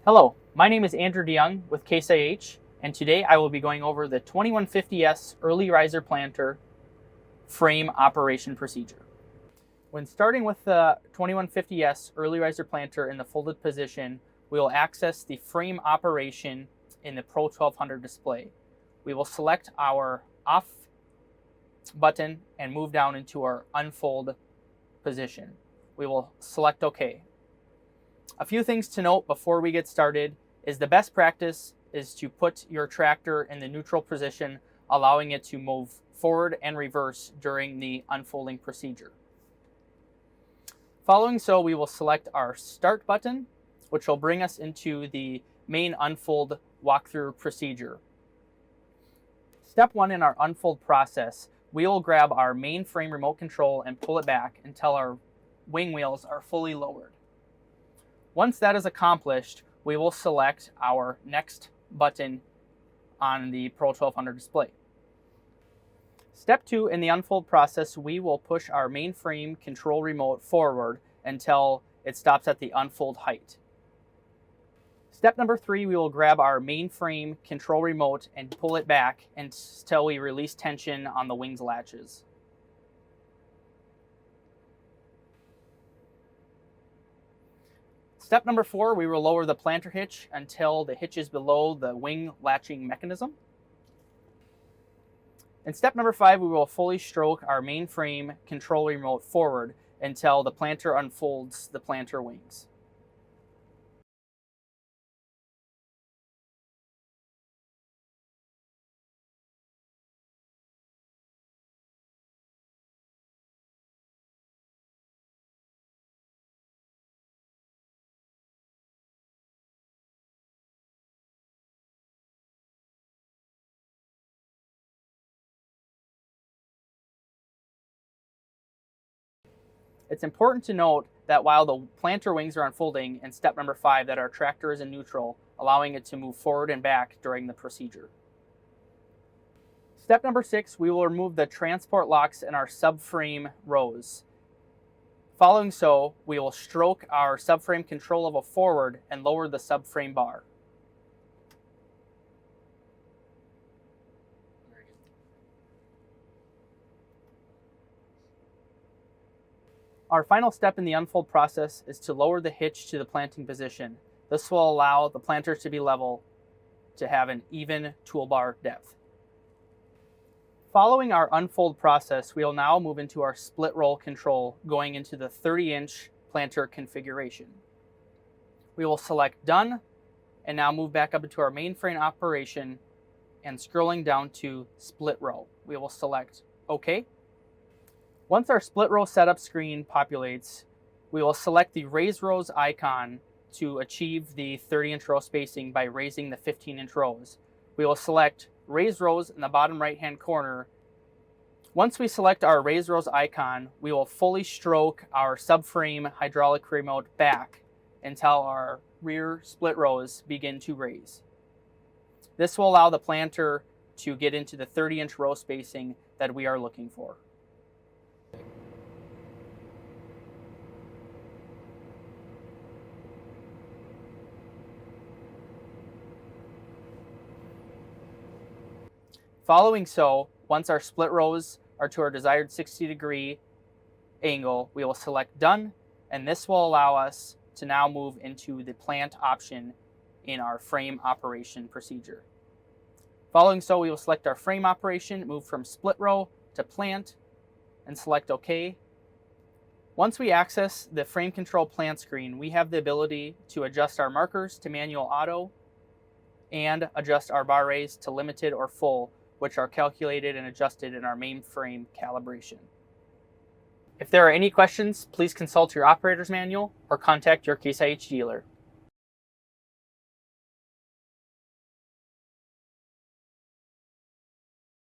Hello, my name is Andrew DeYoung with Case IH, and today I will be going over the 2150S Early Riser Planter frame operation procedure. When starting with the 2150S Early Riser Planter in the folded position, we will access the frame operation in the Pro 1200 display. We will select our off button and move down into our unfold position. We will select OK. A few things to note before we get started is the best practice is to put your tractor in the neutral position, allowing it to move forward and reverse during the unfolding procedure. Following so, we will select our start button, which will bring us into the main unfold walkthrough procedure. Step 1 in our unfold process, we will grab our main frame remote control and pull it back until our wing wheels are fully lowered. Once that is accomplished, we will select our next button on the Pro 1200 display. Step 2 in the unfold process, we will push our main frame control remote forward until it stops at the unfold height. Step number 3, we will grab our main frame control remote and pull it back until we release tension on the wings latches. Step number 4, we will lower the planter hitch until the hitch is below the wing latching mechanism. In step number 5, we will fully stroke our main frame control remote forward until the planter unfolds the planter wings. It's important to note that while the planter wings are unfolding in step number 5, that our tractor is in neutral, allowing it to move forward and back during the procedure. Step number 6, we will remove the transport locks in our subframe rows. Following so, we will stroke our subframe control level forward and lower the subframe bar. Our final step in the unfold process is to lower the hitch to the planting position. This will allow the planter to be level to have an even toolbar depth. Following our unfold process, we will now move into our split roll control, going into the 30-inch planter configuration. We will select Done, and now move back up into our main frame operation, and scrolling down to split row. We will select OK. Once our split row setup screen populates, we will select the raise rows icon to achieve the 30-inch row spacing by raising the 15-inch rows. We will select raise rows in the bottom right-hand corner. Once we select our raise rows icon, we will fully stroke our subframe hydraulic remote back until our rear split rows begin to raise. This will allow the planter to get into the 30-inch row spacing that we are looking for. Following so, once our split rows are to our desired 60-degree angle, we will select Done, and this will allow us to now move into the plant option in our frame operation procedure. Following so, we will select our frame operation, move from split row to plant, and select OK. Once we access the frame control plant screen, we have the ability to adjust our markers to manual auto and adjust our bar raise to limited or full, which are calculated and adjusted in our main frame calibration. If there are any questions, please consult your operator's manual or contact your Case IH dealer.